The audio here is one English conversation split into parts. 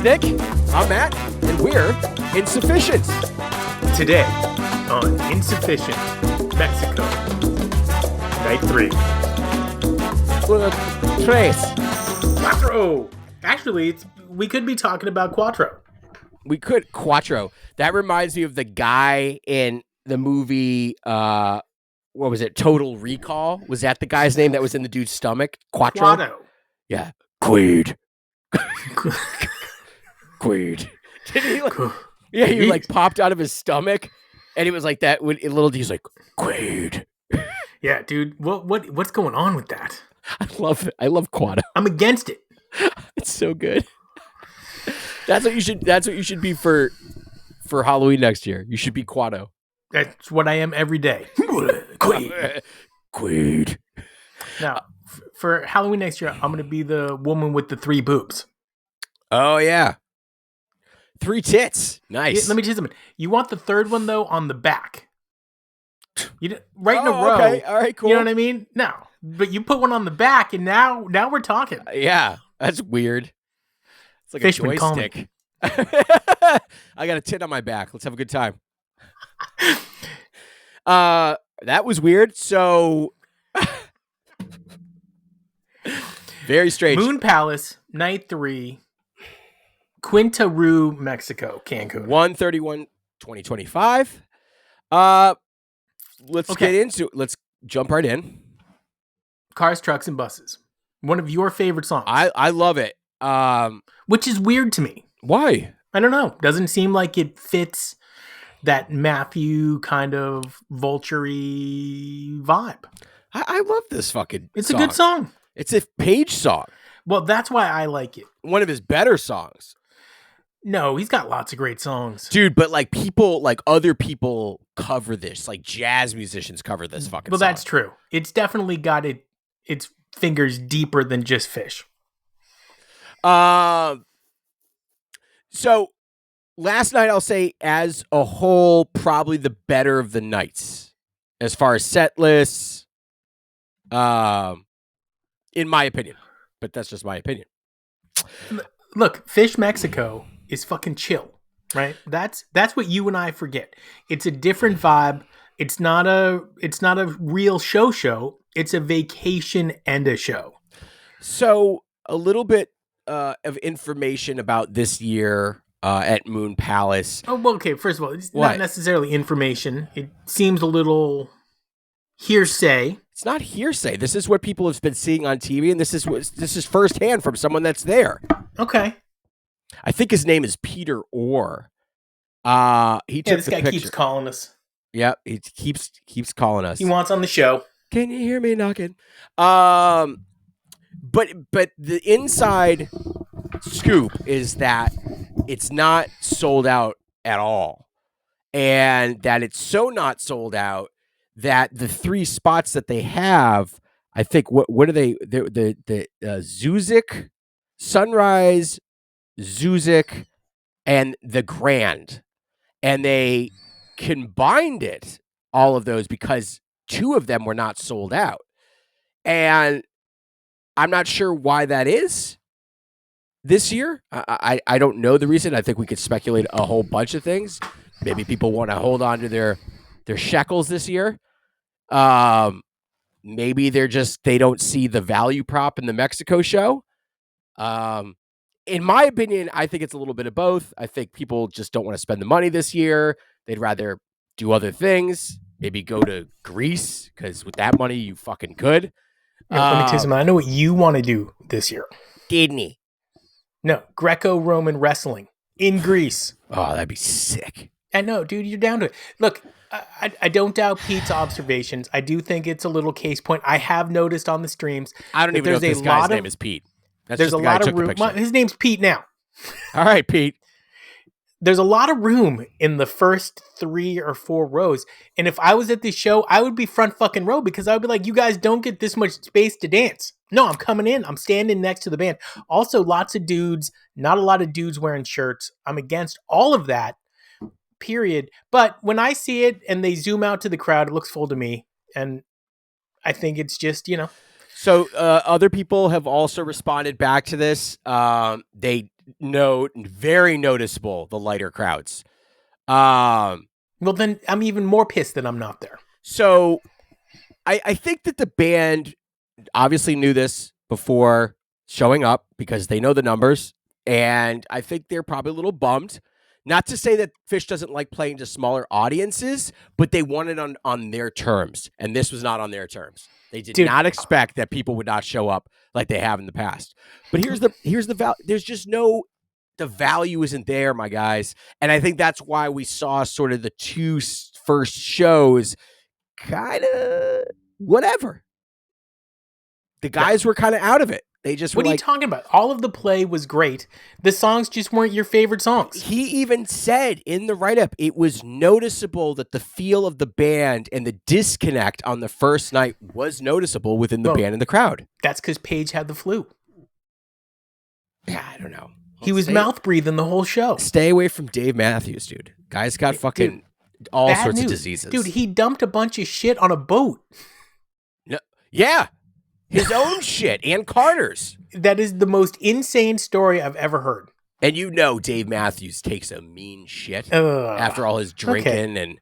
Nick. I'm Matt, and we're Insuphishient. Today on Insufficient, Mexico, Night 3. Trace. Quattro! Actually, we could be talking about Quattro. We could. Quattro. That reminds me of the guy in the movie, what was it, Total Recall? Was that the guy's name that was in the dude's stomach? Quattro? Yeah. Queed. Queed. Yeah, he like popped out of his stomach, and he was like that. When little D's like, Queed. Yeah, dude. What's going on with that? I love it. I love Quattro. I'm against it. It's so good. That's what you should be for Halloween next year. You should be Quattro. That's what I am every day. Queed. Now, for Halloween next year, I'm going to be the woman with the 3 boobs. Oh, yeah. 3 tits. Nice. Yeah, let me tell you something. You want the 3rd one, though, on the back. Right in a row. Okay. All right, cool. You know what I mean? No. But you put one on the back, and now we're talking. Yeah. That's weird. It's like Fishman, a joystick. I got a tit on my back. Let's have a good time. That was weird. So very strange. Moon Palace, Night 3, Quinta Roo, Mexico, Cancun. 1/31/2025. Let's get into it. Let's jump right in. Cars, Trucks, and Buses. One of your favorite songs. I love it. Which is weird to me. Why? I don't know. Doesn't seem like it fits that Matthew kind of vulture-y vibe. I love this fucking It's song. a good song. It's a Page song. Well, that's why I like it. One of his better songs. No, he's got lots of great songs. Dude, but like other people cover this. Like jazz musicians cover this fucking song. Well, that's true. It's definitely got its fingers deeper than just Phish. So last night, I'll say as a whole, probably the better of the nights as far as set lists, in my opinion, but that's just my opinion. Look, Phish Mexico is fucking chill, right? That's what you and I forget. It's a different vibe. It's not a real show. It's a vacation and a show. So a little bit of information about this year at Moon Palace. Oh, well, okay. First of all, it's not necessarily information. It seems a little hearsay. It's not hearsay. This is what people have been seeing on TV, and this is firsthand from someone that's there. Okay. I think his name is Peter Orr. He took this the guy picture. keeps calling us. Yep, he keeps calling us. He wants on the show. Can you hear me knocking? But the inside scoop is that it's not sold out at all, and that it's so not sold out that the 3 spots that they have, I think, what are they? The Zuzik, Sunrise, Zuzik, and the Grand, and they combined all of those because 2 of them were not sold out, and I'm not sure why that is this year. I don't know the reason. I think we could speculate a whole bunch of things. Maybe people want to hold on to their shekels this year. Maybe they don't see the value prop in the Mexico show. In my opinion, I think it's a little bit of both. I think people just don't want to spend the money this year. They'd rather do other things. Maybe go to Greece, because with that money, you fucking could. Let me tell you something. I know what you want to do this year. Disney. No, Greco-Roman wrestling in Greece. Oh, that'd be sick. I know, dude. You're down to it. Look, I don't doubt Pete's observations. I do think it's a little case point. I have noticed on the streams. I don't even know if this guy's name is Pete. That's there's just a lot of room. His name's Pete now. All right, Pete. There's a lot of room in the first 3 or 4 rows. And if I was at this show, I would be front fucking row, because I would be like, you guys don't get this much space to dance. No, I'm coming in. I'm standing next to the band. Also, lots of dudes, not a lot of dudes wearing shirts. I'm against all of that, period. But when I see it and they zoom out to the crowd, it looks full to me. And I think it's just, So other people have also responded back to this. They very noticeable, the lighter crowds. Um, Well, then I'm even more pissed that I'm not there. so I think that the band obviously knew this before showing up because they know the numbers, and I think they're probably a little bummed. Not to say that Phish doesn't like playing to smaller audiences, but they want it on their terms, and this was not on their terms. They did not expect that people would not show up like they have in the past. But here's the value. There's just the value isn't there, my guys, and I think that's why we saw sort of the two first shows kind of whatever. The guys were kind of out of it. They just what are you talking about? All of the play was great. The songs just weren't your favorite songs. He even said in the write-up, it was noticeable that the feel of the band and the disconnect on the first night was noticeable within the band and the crowd. That's because Page had the flu. Yeah, I don't know. He was mouth breathing the whole show. Stay away from Dave Matthews, dude. Guy's got fucking all sorts of diseases. Dude, he dumped a bunch of shit on a boat. No, yeah. His own shit and Carter's. That is the most insane story I've ever heard. And you know Dave Matthews takes a mean shit after all his drinking and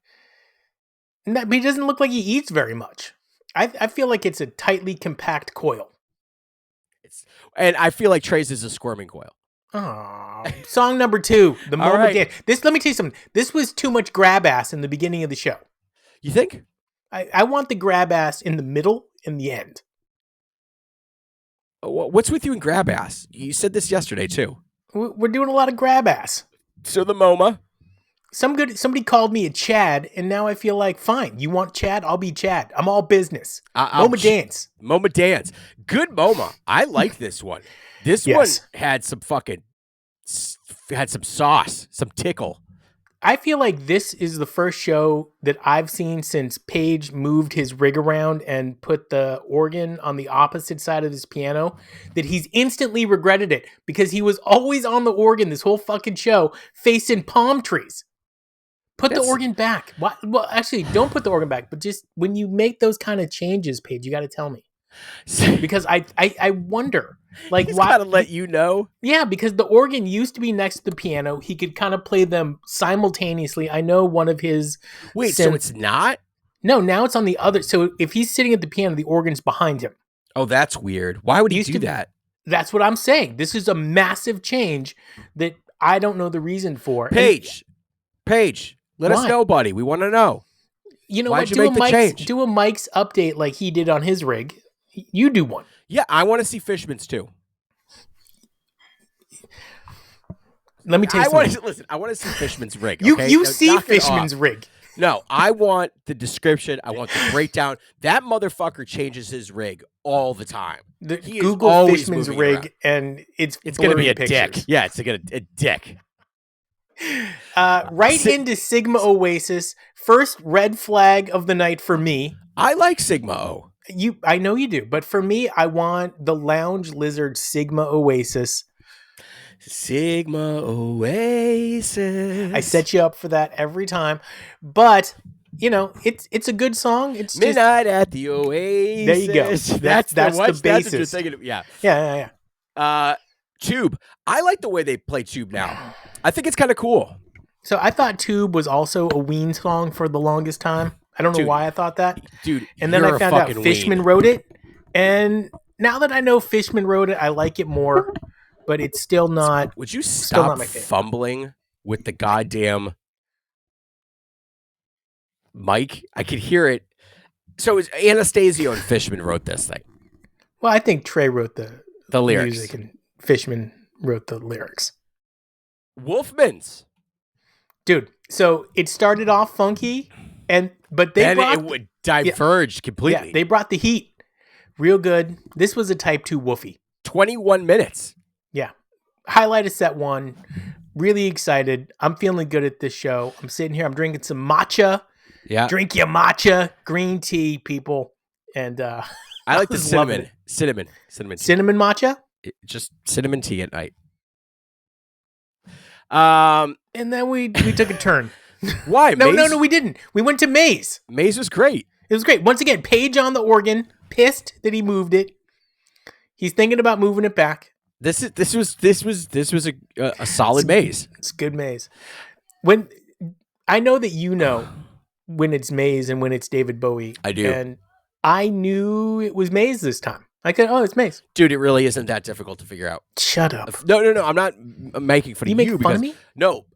but he doesn't look like he eats very much. I feel like it's a tightly compact coil. And I feel like Trey's is a squirming coil. Oh, song number 2, the moment dance. Let me tell you something. This was too much grab ass in the beginning of the show. You think? I want the grab ass in the middle and the end. What's with you and grab ass? You said this yesterday too. We're doing a lot of grab ass. So the MoMA. Somebody called me a Chad, and now I feel like, fine, you want Chad? I'll be Chad. I'm all business. MoMA dance. MoMA dance. Good MoMA. I like this one. This one had some sauce, some tickle. I feel like this is the first show that I've seen since Page moved his rig around and put the organ on the opposite side of his piano that he's instantly regretted it because he was always on the organ this whole fucking show facing palm trees. Put the organ back. Well, actually, don't put the organ back, but just when you make those kind of changes, Paige, you got to tell me. Because I wonder, like, he's got to let you know. Yeah, because the organ used to be next to the piano. He could kind of play them simultaneously. I know one of his. Wait, so it's not? No, now it's on the other. So if he's sitting at the piano, the organ's behind him. Oh, that's weird. Why would he do that? That's what I'm saying. This is a massive change that I don't know the reason for. Paige, let us know, buddy. We want to know. You know what? Do a Mike's update like he did on his rig. You do one. Yeah, I want to see Fishman's too. Let me tell you something. Listen, I want to see Fishman's rig. Okay? You see Fishman's rig. No, I want the description. I want the breakdown. That motherfucker changes his rig all the time. Google Fishman's rig, around. And it's going to be a pictures. Dick. Yeah, it's a dick. Into Sigma Oasis. First red flag of the night for me. I like Sigma O. I know you do, but for me, I want the Lounge Lizard Sigma Oasis. Sigma Oasis. I set you up for that every time, but you know it's a good song. It's Midnight at the Oasis. There you go. That's the basis. That's what you're thinking of. Yeah. Tube. I like the way they play Tube now. I think it's kind of cool. So I thought Tube was also a Ween song for the longest time. I don't know why I thought that. Dude, and then I found out Fishman wrote it. And now that I know Fishman wrote it, I like it more. But it's still not. Would you stop fumbling with the goddamn mic? I could hear it. So it's Anastasio and Fishman wrote this thing. Well, I think Trey wrote the lyrics. Music and Fishman wrote the lyrics. Wolfman's. Dude, so it started off funky. But it would diverge completely. Yeah, they brought the heat real good. This was a type 2 woofie. 21 minutes. Yeah. Highlight of set 1. Really excited. I'm feeling good at this show. I'm sitting here. I'm drinking some matcha. Yeah. Drink your matcha. Green tea, people. And I like the cinnamon. Cinnamon tea. Cinnamon matcha? Just cinnamon tea at night. And then we took a turn. Why? No, we didn't. We went to Maze. Maze was great. It was great. Once again, Page on the organ, pissed that he moved it. He's thinking about moving it back. This was a solid maze. It's a good maze. When I know that you know when it's Maze and when it's David Bowie. I do. And I knew it was Maze this time. I said, oh, it's Maze. Dude, it really isn't that difficult to figure out. Shut up. No. I'm not making fun of you. You make fun of me? No,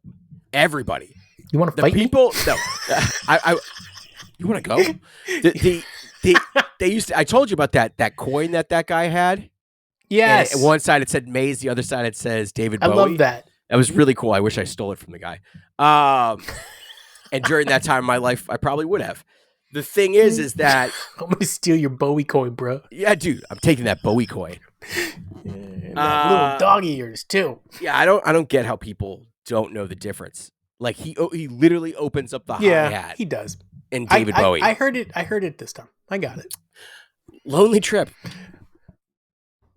everybody. You want to fight people, me? No. You want to go? They used to, I told you about that coin that guy had. Yes. And one side it said Maze, the other side it says David Bowie. I love that. That was really cool. I wish I stole it from the guy. And during that time in my life, I probably would have. The thing is that I'm gonna steal your Bowie coin, bro. Yeah, dude, I'm taking that Bowie coin. Yeah, little doggy ears too. Yeah, I don't get how people don't know the difference. Like he literally opens up the hi-hat. He does. In David Bowie. I heard it this time. I got it. Lonely Trip.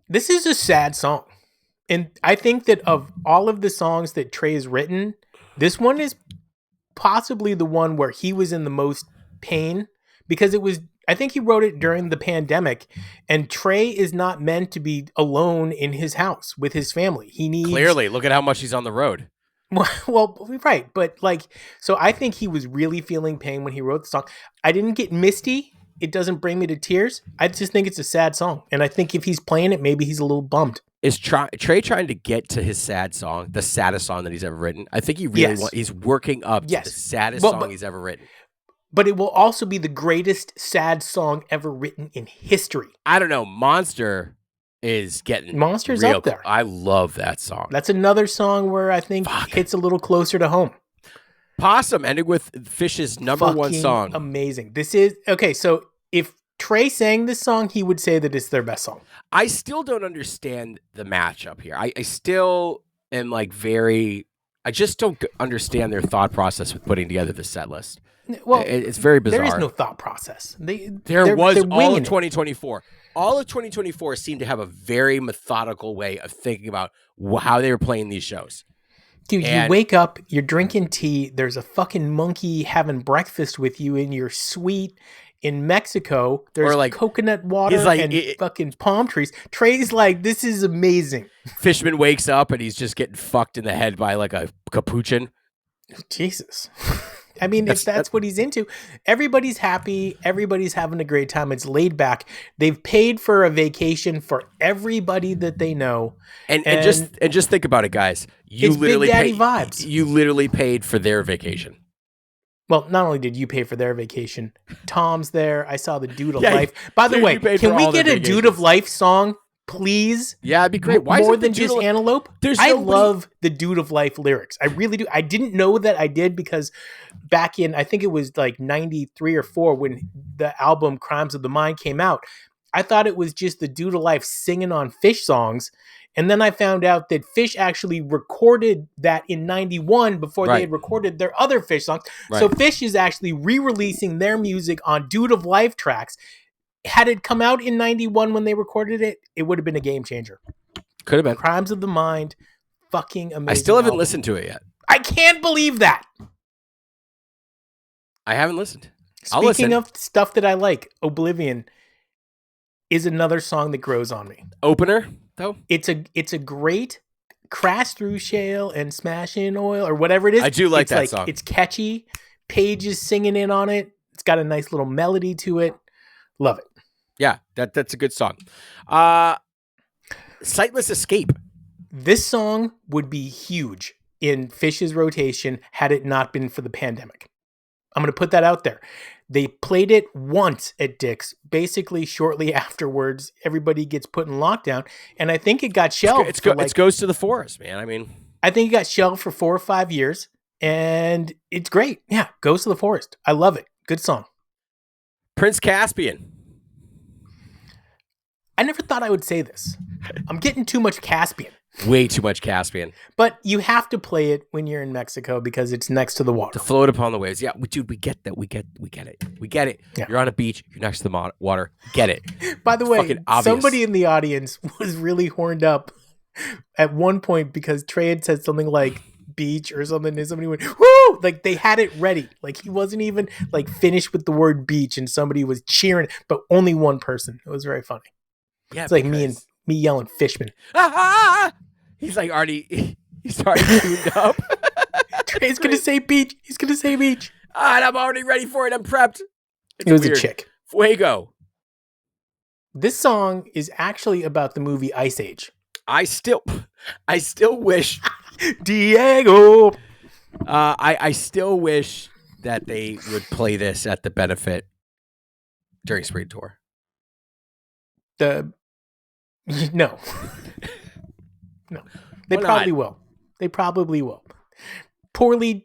This is a sad song. And I think that of all of the songs that Trey has written, this one is possibly the one where he was in the most pain, because I think he wrote it during the pandemic, and Trey is not meant to be alone in his house with his family. He needs... Clearly, look at how much he's on the road. Well, right. But so I think he was really feeling pain when he wrote the song. I didn't get misty. It doesn't bring me to tears. I just think it's a sad song. And I think if he's playing it, maybe he's a little bummed. Is Trey trying to get to his sad song, the saddest song that he's ever written? I think he really he's working up to the saddest song he's ever written. But it will also be the greatest sad song ever written in history. I don't know. Monster's Monster's real up there. I love that song. That's another song where I think hits a little closer to home. Possum ended with Phish's number one song. Amazing. This is okay. So if Trey sang this song, he would say that it's their best song. I still don't understand the matchup here. I still am I just don't understand their thought process with putting together the set list. Well, it's very bizarre. There is no thought process. There was all of 2024. All of 2024 seemed to have a very methodical way of thinking about how they were playing these shows. Dude, you wake up, you're drinking tea, there's a fucking monkey having breakfast with you in your suite in Mexico. There's coconut water and fucking palm trees. Trey's like, this is amazing. Fishman wakes up and he's just getting fucked in the head by like a capuchin. Jesus. I mean, that's what he's into. Everybody's happy. Everybody's having a great time. It's laid back. They've paid for a vacation for everybody that they know. And just think about it, guys. It's Big Daddy vibes. You literally paid for their vacation. Well, not only did you pay for their vacation, Tom's there. I saw the Dude of Life. By the way, can we get a Dude of Life song, please? Yeah, it'd be great. Why more than just Antelope? I love the Dude of Life lyrics. I really do. I didn't know that I did because back in, I think it was like 93 or 4 when the album Crimes of the Mind came out, I thought it was just the Dude of Life singing on Phish songs. And then I found out that Phish actually recorded that in 91 before they had recorded their other Phish songs. Right. So Phish is actually re-releasing their music on Dude of Life tracks. Had it come out in 91 when they recorded it, it would have been a game changer. Could have been. Crimes of the Mind, fucking amazing. I still haven't listened to it yet. I can't believe that. I haven't listened. Speaking of stuff that I like, Oblivion is another song that grows on me. Opener, though? It's a great crash through shale and smash in oil or whatever it is. I do like that song. It's catchy. Paige is singing in on it. It's got a nice little melody to it. Love it. Yeah, that's a good song. Sightless Escape. This song would be huge in Phish's rotation had it not been for the pandemic. I'm going to put that out there. They played it once at Dick's. Basically, shortly afterwards, everybody gets put in lockdown, and I think it got shelved. It goes to the forest, man. I mean, I think it got shelved for 4 or 5 years, and it's great. Yeah, Goes to the Forest. I love it. Good song. Prince Caspian. I never thought I would say this. I'm getting too much Caspian. Way too much Caspian. But you have to play it when you're in Mexico because it's next to the water. To float upon the waves. Yeah, dude, we get that. We get it. We get it. Yeah. You're on a beach. You're next to the water. Get it. By the way, somebody in the audience was really horned up at one point because Trey had said something like beach or something, and somebody went, woo! Like they had it ready. Like he wasn't even like finished with the word beach, and somebody was cheering, but only one person. It was very funny. Yeah, it's like me and me yelling Fishman. He's like he's already tuned up. He's going to say beach. He's going to say beach. And I'm already ready for it. I'm prepped. It was weird. A chick. Fuego. This song is actually about the movie Ice Age. I still wish Diego. I still wish that they would play this at the benefit during spring tour. No. They probably will. They probably will. Poorly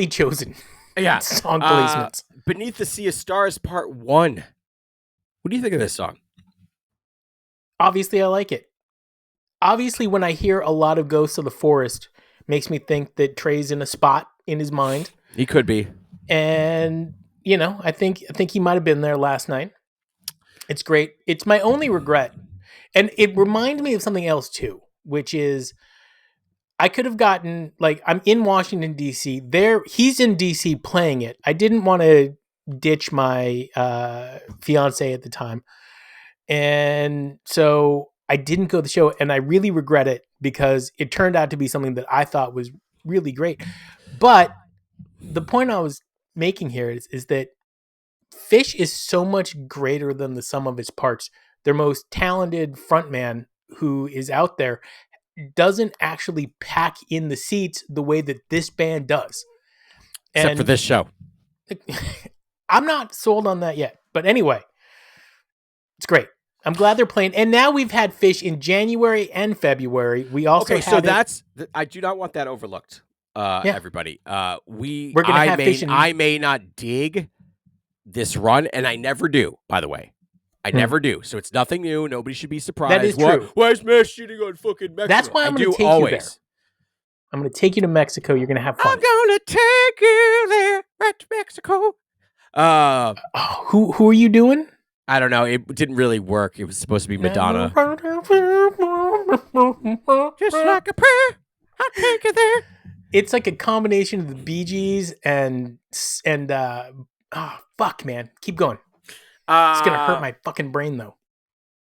chosen. Yeah. Song placements. Beneath the Sea of Stars Part 1. What do you think of this song? Obviously, I like it. Obviously, when I hear a lot of Ghosts of the Forest, makes me think that Trey's in a spot in his mind. He could be. And, I think he might have been there last night. It's great. It's my only regret. And it reminds me of something else, too, which is I could have gotten, I'm in Washington, D.C. He's in D.C. playing it. I didn't want to ditch my fiance at the time. And so I didn't go to the show, and I really regret it because it turned out to be something that I thought was really great. But the point I was making here is that Phish is so much greater than the sum of its parts. Their most talented frontman who is out there doesn't actually pack in the seats the way that this band does. Except for this show. I'm not sold on that yet. But anyway, it's great. I'm glad they're playing. And now we've had Phish in January and February. We also I do not want that overlooked, everybody. We're gonna have Phish I may not dig this run, and I never do, by the way. I never do. So it's nothing new. Nobody should be surprised. That is true. Why is Mesh shooting on fucking Mexico? That's why I'm going to take you there. I'm going to take you to Mexico. You're going to have fun. I'm going to take you there, right to Mexico. Who are you doing? I don't know. It didn't really work. It was supposed to be Madonna. Just like a prayer, I'll take you there. It's like a combination of the Bee Gees and fuck, man. Keep going. It's going to hurt my fucking brain, though.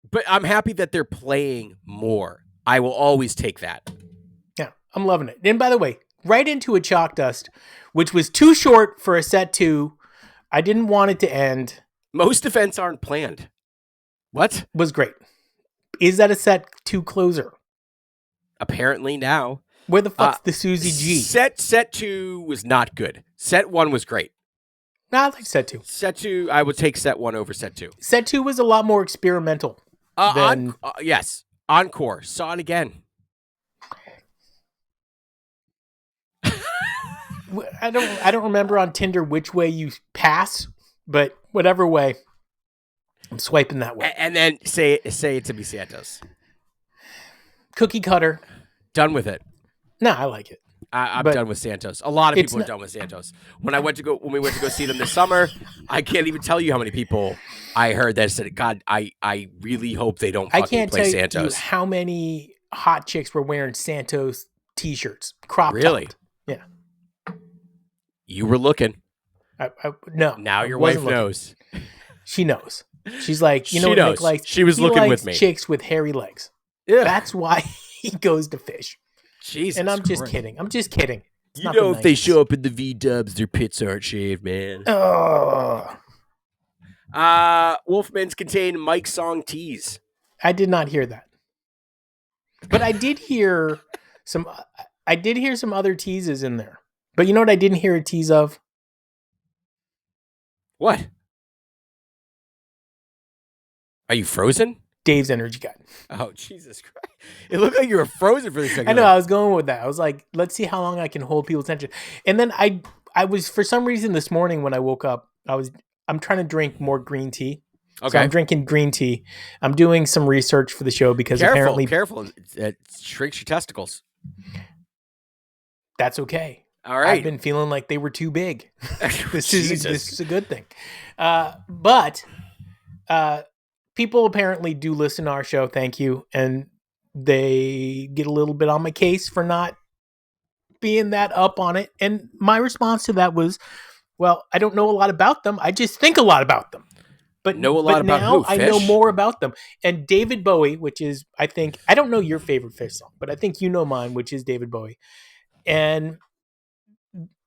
But I'm happy that they're playing more. I will always take that. Yeah, I'm loving it. And by the way, right into a Chalk Dust, which was too short for a set 2. I didn't want it to end. Most events aren't planned. What? Was great. Is that a set 2 closer? Apparently now. Where the fuck's the Susie G? Set 2 was not good. Set 1 was great. I like set 2. Set 2, I would take set 1 over set 2. Set 2 was a lot more experimental. Yes. Encore. Saw it again. I don't remember on Tinder which way you pass, but whatever way, I'm swiping that way. And then say it to me, Santos. Cookie cutter. Done with it. No, I like it. I'm done with Santos. A lot of people are done with Santos. When we went to go see them this summer, I can't even tell you how many people I heard that said, "God, I really hope they don't fucking play Santos." I can't tell you how many hot chicks were wearing Santos t-shirts, crop really? Topped. Yeah. You were looking. No. Now your wife knows. She knows. She's like, she knows. Nick likes? She was looking with me. Chicks with hairy legs. Yeah. That's why he goes to Phish. Jesus, and I'm just kidding. It's you know, if they show up in the V-dubs, their pits aren't shaved, man. Wolfman's contain Mike song tease. I did not hear that, but I did hear some. I did hear some other teases in there. But you know what? I didn't hear a tease of. What? Are you frozen? Dave's energy guy. Oh, Jesus Christ. It looked like you were frozen for the second. I know, I was going with that. I was like, let's see how long I can hold people's attention. And then I was, for some reason this morning when I woke up, I'm trying to drink more green tea. Okay. So I'm drinking green tea. I'm doing some research for the show because apparently... Careful. It shrinks your testicles. That's okay. All right. I've been feeling like they were too big. This is a good thing. But people apparently do listen to our show. Thank you. And they get a little bit on my case for not being that up on it. And my response to that was, well, I don't know a lot about them. I just think a lot about them. But Know a lot about now who, I know Phish? more about them. And David Bowie, which is, I think, I don't know your favorite Phish song, but I think you know mine, which is David Bowie. And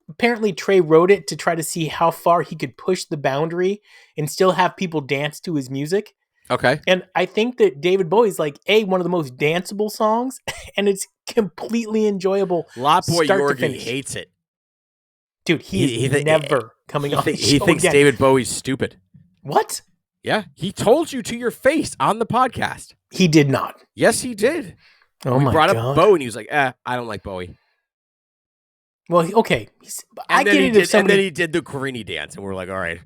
apparently Trey wrote it to try to see how far he could push the boundary and still have people dance to his music. Okay. And I think that David Bowie's like one of the most danceable songs, and it's completely enjoyable. Lot Boy start to Yorgi finish. hates it. Dude, he is never coming on the show He thinks again. David Bowie's stupid. What? Yeah, he told you to your face on the podcast. He did not. Yes, he did. Oh we my brought God. up Bowie, and he was like, I don't like Bowie. Well, okay. I get it if And somebody... then he did the Carini dance, and we're like, all right.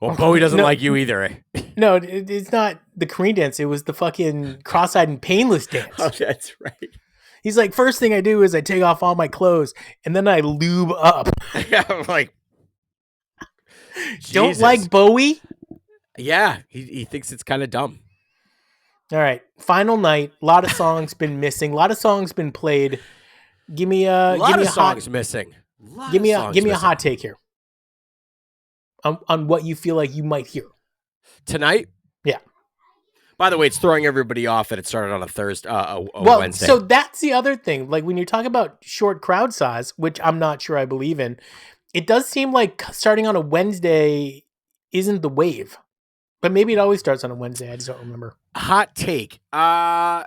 Well, Bowie doesn't like you either, eh? No, it's not the Korean dance. It was the fucking cross-eyed and painless dance. Oh, that's right. He's like, first thing I do is I take off all my clothes, and then I lube up. Yeah, I'm like, Don't Jesus. like Bowie? Yeah, he thinks it's kind of dumb. All right, final night. A lot of songs been missing. A lot of songs been played. Give me a songs missing. Give me a hot take here on what you feel like you might hear tonight. Yeah. By the way, it's throwing everybody off that it started on a Thursday, Wednesday. So that's the other thing. Like when you talk about short crowd size, which I'm not sure I believe in, it does seem like starting on a Wednesday isn't the wave. But maybe it always starts on a Wednesday. I just don't remember. Hot take. I'm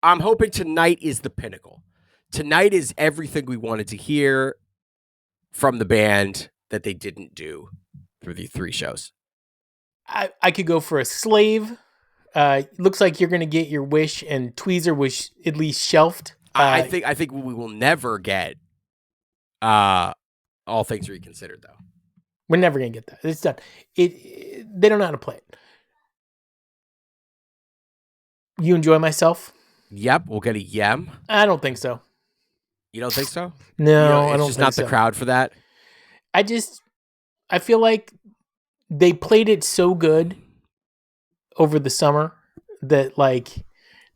hoping tonight is the pinnacle. Tonight is everything we wanted to hear from the band that they didn't do through the 3 shows. I could go for a Slave. Looks like you're going to get your wish, and Tweezer was at least shelved. I think we will never get All Things Reconsidered, though. We're never going to get that. It's done. They don't know how to play it. You Enjoy Myself? Yep, we'll get a Yem. I don't think so. You don't think so? No, I don't think so. It's just not the crowd for that? I feel like they played it so good over the summer that like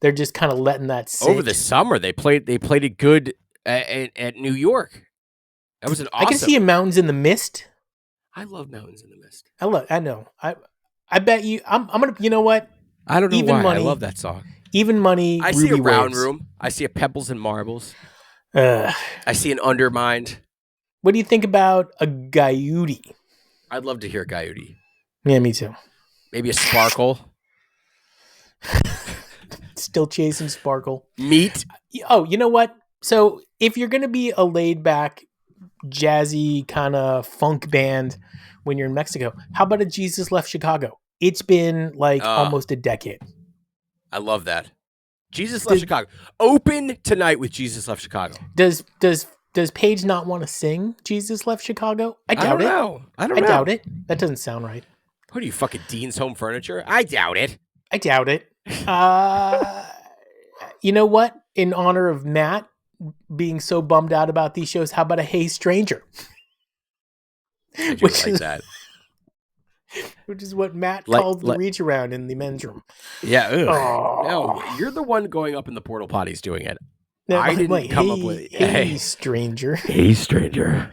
they're just kind of letting that sit. Over the summer, they played it good at New York. That was an awesome. I can see a Mountains in the Mist. I love Mountains in the Mist. I know. I bet you. I'm gonna. You know what? I don't know Even why. Money, I love that song. Even Money. I Ruby see a round Waves. room. I see a Pebbles and Marbles. I see an Undermined. What do you think about a Gaiuti? I'd love to hear Gaiuti. Yeah, me too. Maybe a Sparkle. Still chasing Sparkle. Meat. Oh, you know what? So if you're gonna be a laid back, jazzy kind of funk band when you're in Mexico, how about a Jesus Left Chicago? It's been like almost a decade. I love that. Jesus Left Chicago. Open tonight with Jesus Left Chicago. Does Paige not want to sing Jesus Left Chicago? I doubt it. I don't know. I doubt it. That doesn't sound right. What are you, fucking Dean's Home Furniture? I doubt it. I doubt it. You know what? In honor of Matt being so bummed out about these shows, how about a Hey Stranger? I do like that. Which is what Matt called the reach around in the men's room. Yeah. Oh. No, you're the one going up in the portal potties doing it. No, I didn't come up with it. Hey, stranger. Hey, stranger.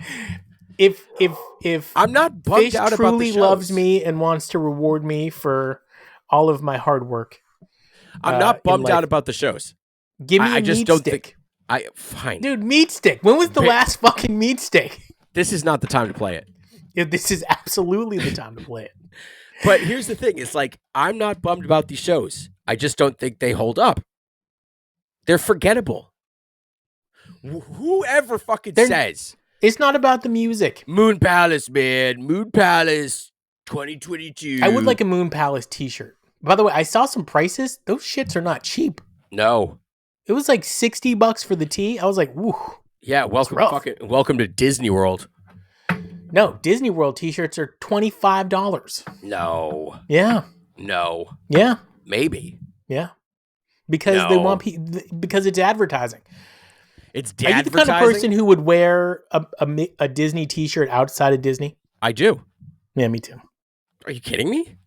If I'm not bummed Phish out about the truly shows. loves me and wants to reward me for all of my hard work, I'm not bummed out about the shows. Give me a just meat don't stick. Fine. Dude, meat stick. When was the last fucking meat stick? This is not the time to play it. Yeah, this is absolutely the time to play it. But here's the thing. It's like, I'm not bummed about these shows. I just don't think they hold up. They're forgettable. Whoever fucking says. It's not about the music. Moon Palace, man. Moon Palace 2022. I would like a Moon Palace t-shirt. By the way, I saw some prices. Those shits are not cheap. No. It was like $60 for the tee. I was like, woo. Yeah, welcome to Disney World. No, Disney World t-shirts are $25. No. Yeah. No. Yeah. Maybe. Yeah. Because they want because it's advertising. It's advertising. Are you the kind of person who would wear a Disney t-shirt outside of Disney? I do. Yeah, me too. Are you kidding me?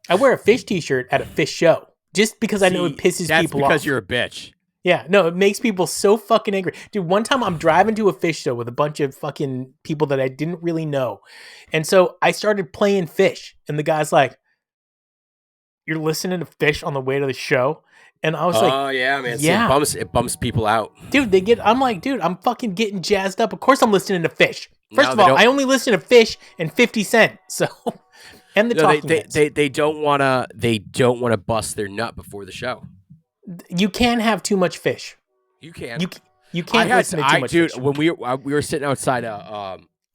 I wear a Phish t-shirt at a Phish show just because I know it pisses people off. That's because you're a bitch. Yeah, no, it makes people so fucking angry. Dude, one time I'm driving to a Phish show with a bunch of fucking people that I didn't really know. And so I started playing Phish. And the guy's like, you're listening to Phish on the way to the show, and I was like, oh yeah, man. yeah. See, it bumps people out. Dude, I'm like, dude, I'm fucking getting jazzed up. Of course I'm listening to Phish. First No, of they all, don't- I only listen to Phish and 50 Cent. So, and the No, Talking Heads. they don't wanna bust their nut before the show. You can't have too much Phish. You can. You can't listen to too much dude. Phish. When we were sitting outside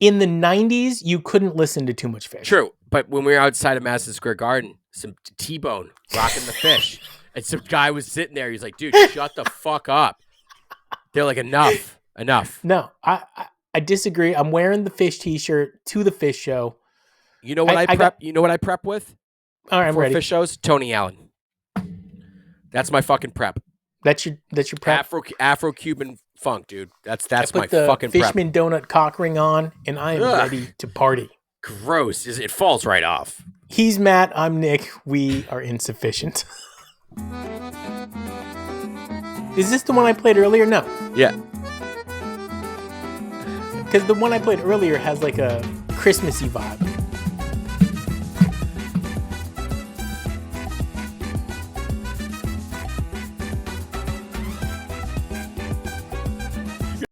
In the 90s, you couldn't listen to too much Phish. true, but when we were outside of Madison Square Garden, some T-Bone rocking the Phish, and some guy was sitting there. He's like, "Dude, shut the fuck up." They're like, "Enough." No, I disagree. I'm wearing the Phish t-shirt to the Phish show. You know what I prep? You know what I prep with? All right, I'm for ready. Phish shows? Tony Allen. That's my fucking prep. That's your prep. Afro Cuban funk, dude. That's I my put the fucking prep. Fishman donut cock ring on, and I am ready to party. Gross. It falls right off. He's Matt. I'm Nick. We are insufficient. Is this the one I played earlier? No, Yeah. because the one I played earlier has like a Christmassy vibe.